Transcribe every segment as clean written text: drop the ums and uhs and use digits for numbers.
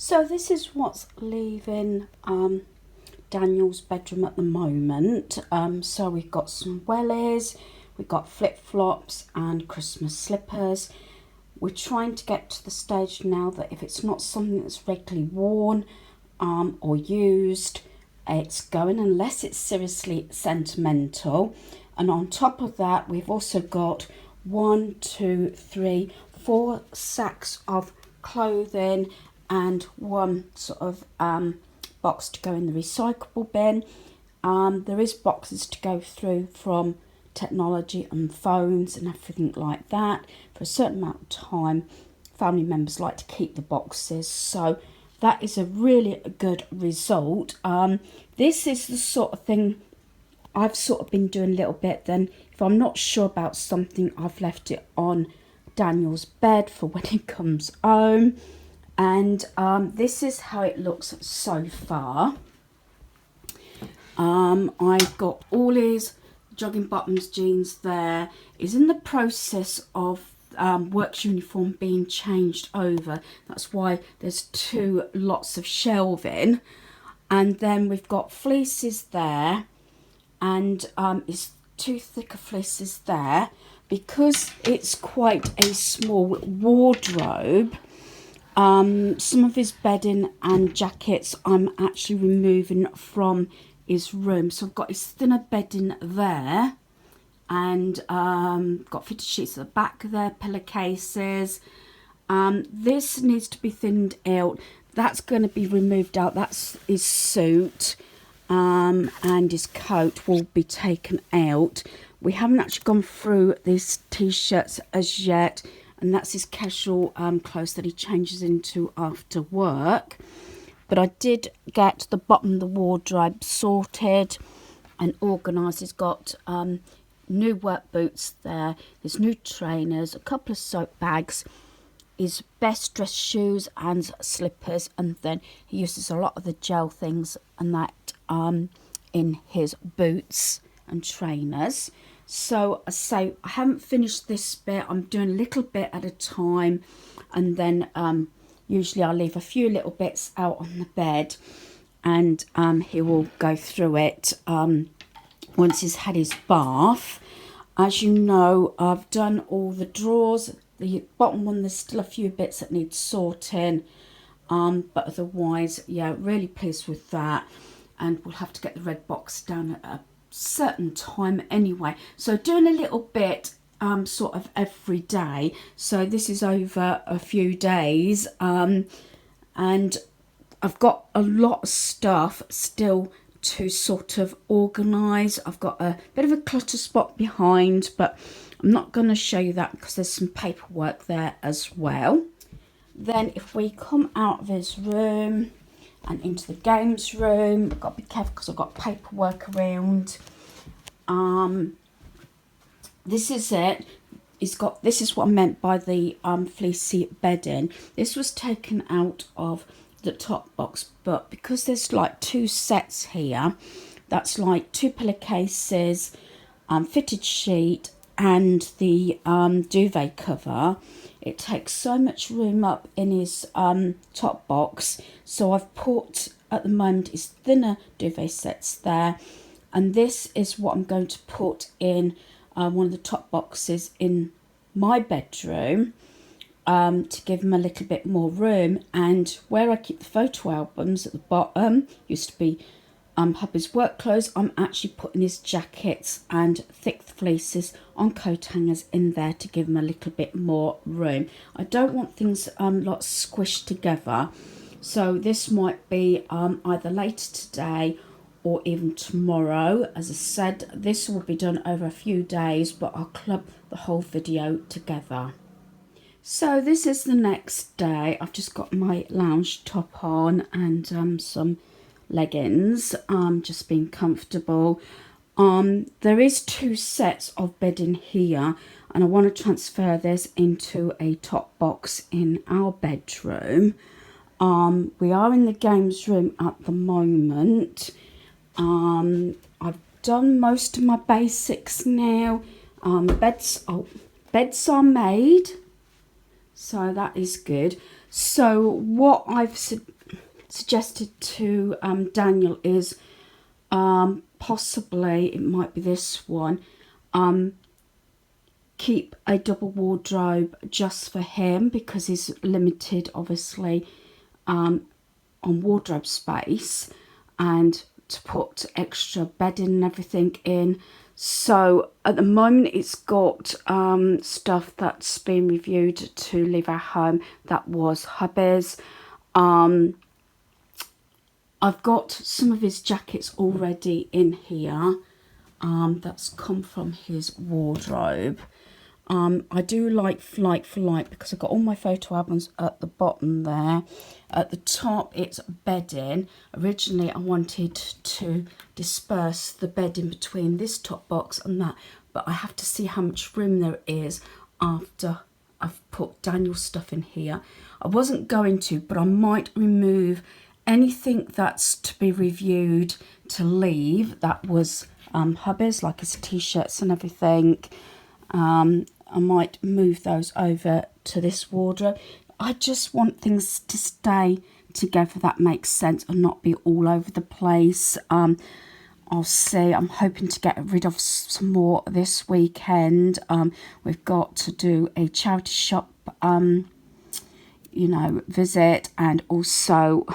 So this is what's leaving Daniel's bedroom at the moment. So we've got some wellies, we've got flip-flops and Christmas slippers. We're trying to get to the stage now that if it's not something that's regularly worn or used, it's going, unless it's seriously sentimental. And on top of that, we've also got 1, 2, 3, 4 sacks of clothing and one sort of box to go in the recyclable bin. There is boxes to go through from technology and phones and everything like that. For a certain amount of time, family members like to keep the boxes, so that is a really good result. This is the sort of thing I've sort of been doing a little bit. Then if I'm not sure about something, I've left it on Daniel's bed for when he comes home. And this is how it looks so far. I've got all his jogging bottoms, jeans there. He's in the process of work uniform being changed over. That's why there's 2 lots of shelving. And then we've got fleeces there, and it's 2 thicker fleeces there. Because it's quite a small wardrobe, some of his bedding and jackets I'm actually removing from his room. So I've got his thinner bedding there, and got fitted sheets at the back there, pillowcases. This needs to be thinned out. That's going to be removed out. That's his suit, and his coat will be taken out. We haven't actually gone through these t-shirts as yet, and that's his casual clothes that he changes into after work. But I did get the bottom of the wardrobe sorted and organised. He's got new work boots there, his new trainers, a couple of soap bags, his best dress shoes and slippers, and then he uses a lot of the gel things and that in his boots and trainers. So I say I haven't finished this bit. I'm doing a little bit at a time, and then usually I'll leave a few little bits out on the bed, and he will go through it once he's had his bath. As you know, I've done all the drawers. The bottom one, there's still a few bits that need sorting, but otherwise, yeah, really pleased with that. And we'll have to get the red box down at a certain time anyway. So doing a little bit sort of every day. So this is over a few days, and I've got a lot of stuff still to sort of organise. I've got a bit of a clutter spot behind, but I'm not going to show you that because there's some paperwork there as well. Then if we come out of his room and into the games room, I've got to be careful because I've got paperwork around. This is it. This is what I meant by the fleecy bedding. This was taken out of the top box, but because there's like 2 sets here, that's like 2 pillowcases, fitted sheet and the duvet cover. It takes so much room up in his top box, so I've put at the moment his thinner duvet sets there, and this is what I'm going to put in one of the top boxes in my bedroom to give him a little bit more room. And where I keep the photo albums at the bottom, used to be hubby's work clothes, I'm actually putting his jackets and thick fleeces on coat hangers in there to give him a little bit more room. I don't want things lots squished together, so this might be either later today or even tomorrow. As I said, this will be done over a few days, but I'll club the whole video together. So this is the next day. I've just got my lounge top on and some leggings, just being comfortable. There is 2 sets of bedding here, and I want to transfer this into a top box in our bedroom. We are in the games room at the moment. I've done most of my basics now. Beds are made, so that is good. So what I've suggested to Daniel is possibly, it might be this one, keep a double wardrobe just for him, because he's limited obviously on wardrobe space, and to put extra bedding and everything in. So at the moment it's got stuff that's been reviewed to leave our home that was hubby's. I've got some of his jackets already in here, that's come from his wardrobe. I do like for like because I've got all my photo albums at the bottom there. At the top it's bedding. Originally I wanted to disperse the bedding between this top box and that, but I have to see how much room there is after I've put Daniel's stuff in here. I wasn't going to, but I might remove anything that's to be reviewed to leave. That was hubby's, like his t-shirts and everything. I might move those over to this wardrobe. I just want things to stay together, that makes sense, and not be all over the place. I'll see. I'm hoping to get rid of some more this weekend. We've got to do a charity shop, you know, visit, and also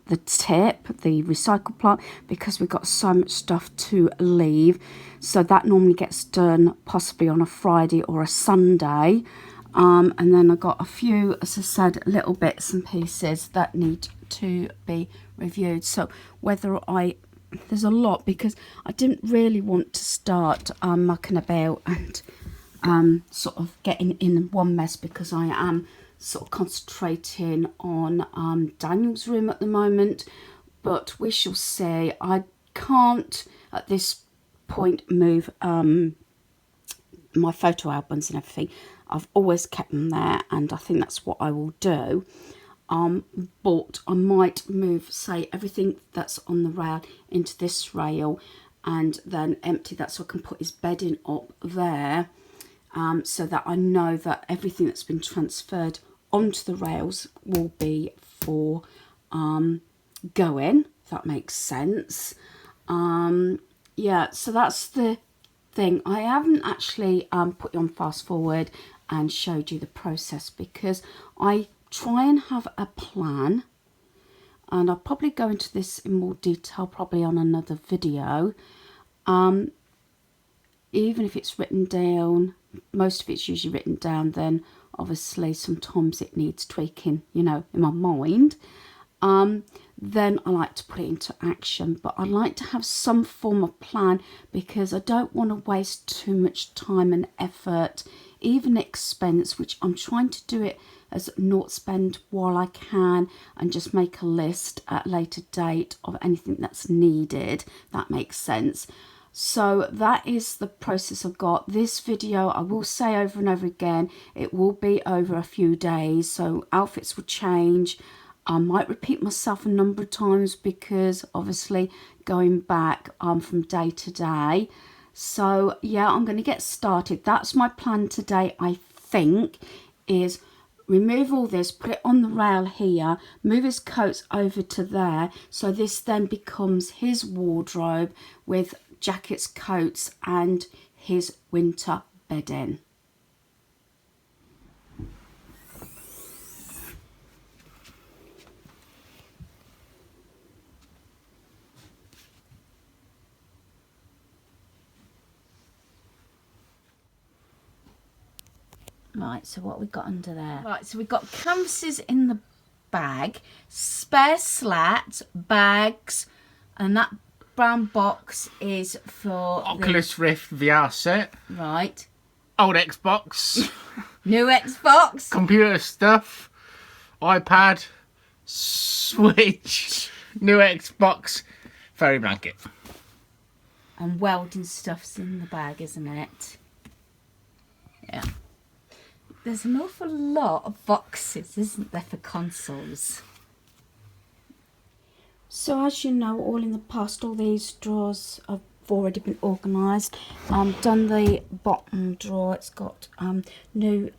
the tip, the recycle plant, because we've got so much stuff to leave. So that normally gets done possibly on a Friday or a Sunday. And then I've got a few, as I said, little bits and pieces that need to be reviewed. So whether there's a lot, because I didn't really want to start mucking about and sort of getting in one mess, because I am sort of concentrating on Daniel's room at the moment, but we shall see. I can't at this point move my photo albums and everything. I've always kept them there, and I think that's what I will do. But I might move, say, everything that's on the rail into this rail, and then empty that so I can put his bedding up there, so that I know that everything that's been transferred onto the rails will be for going, if that makes sense. Yeah, so that's the thing. I haven't actually put you on fast forward and showed you the process, because I try and have a plan, and I'll probably go into this in more detail probably on another video. Even if it's written down, most of it's usually written down, then obviously sometimes it needs tweaking, you know, in my mind. Then I like to put it into action, but I like to have some form of plan, because I don't want to waste too much time and effort, even expense, which I'm trying to do it as not spend while I can, and just make a list at a later date of anything that's needed. That makes sense. So that is the process I've got. This video, I will say over and over again, it will be over a few days, so outfits will change. I might repeat myself a number of times, because obviously going back from day to day. So yeah, I'm going to get started. That's my plan today, I think, is remove all this, put it on the rail here, move his coats over to there, so this then becomes his wardrobe with jackets, coats, and his winter bedding. Right, so what we got under there? Right, so we've got canvases in the bag, spare slats, bags, and that brown box is for Oculus Rift VR set. Right. Old Xbox. New Xbox. Computer stuff. iPad. Switch. New Xbox. Fairy blanket. And welding stuff's in the bag, isn't it? Yeah. There's an awful lot of boxes, isn't there, for consoles? So as you know, all in the past, all these drawers have already been organised. Done the bottom drawer. It's got new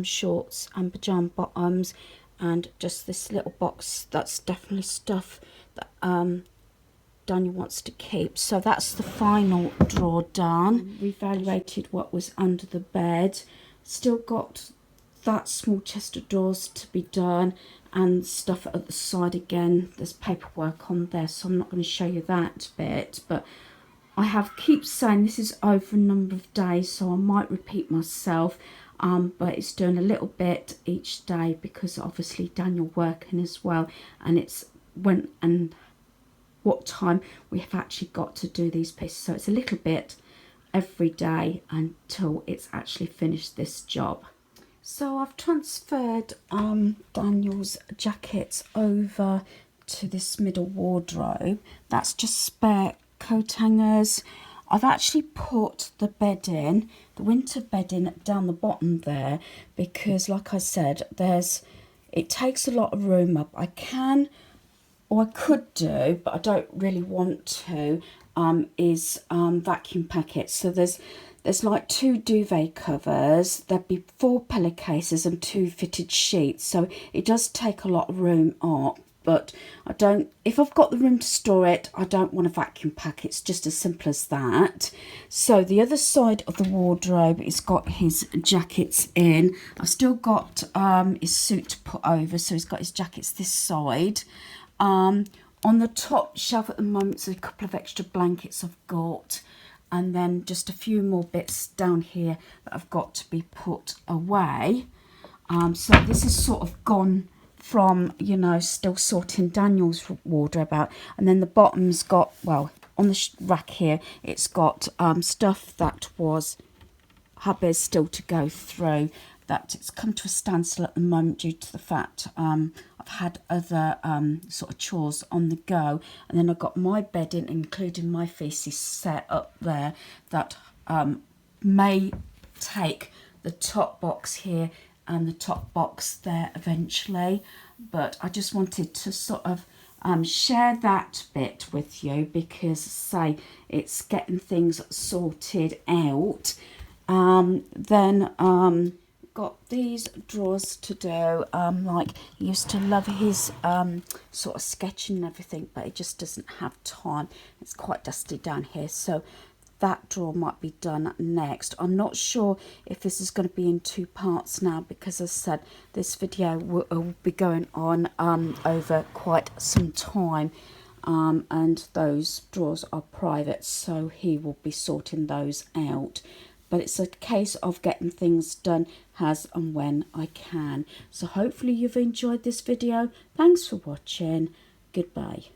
shorts and pyjama bottoms, and just this little box. That's definitely stuff that Daniel wants to keep. So that's the final drawer done. Reevaluated what was under the bed. Still got that small chest of drawers to be done, and stuff at the side again. There's paperwork on there, so I'm not going to show you that bit, but I keep saying this is over a number of days, so I might repeat myself, but it's doing a little bit each day because obviously Daniel working as well, and it's when and what time we have actually got to do these pieces. So it's a little bit every day until it's actually finished this job. So I've transferred Daniel's jackets over to this middle wardrobe. That's just spare coat hangers. I've actually put the bedding, the winter bedding, down the bottom there because, like I said, it takes a lot of room up. I can, or I could do, but I don't really want to, is vacuum pack it. So there's like 2 duvet covers, there'd be 4 pillowcases and 2 fitted sheets, so it does take a lot of room up, but I don't, if I've got the room to store it, I don't want to vacuum pack. It's just as simple as that. So the other side of the wardrobe, it's got his jackets in. I've still got his suit to put over, so he's got his jackets this side. On the top shelf at the moment, there's a couple of extra blankets I've got, and then just a few more bits down here that I've got to be put away. So this is sort of gone from, you know, still sorting Daniel's wardrobe out. And then the bottom's got, well, on the rack here, it's got stuff that was hubby's still to go through. That it's come to a standstill at the moment due to the fact I've had other sort of chores on the go, and then I've got my bedding, including my feces, set up there that may take the top box here and the top box there eventually. But I just wanted to sort of share that bit with you because, say, it's getting things sorted out. Then got these drawers to do. Like, he used to love his sort of sketching and everything, but he just doesn't have time. It's quite dusty down here, so that drawer might be done next. I'm not sure if this is going to be in 2 parts now because, as I said, this video will be going on over quite some time, and those drawers are private, so he will be sorting those out. But it's a case of getting things done as and when I can. So hopefully you've enjoyed this video. Thanks for watching. Goodbye.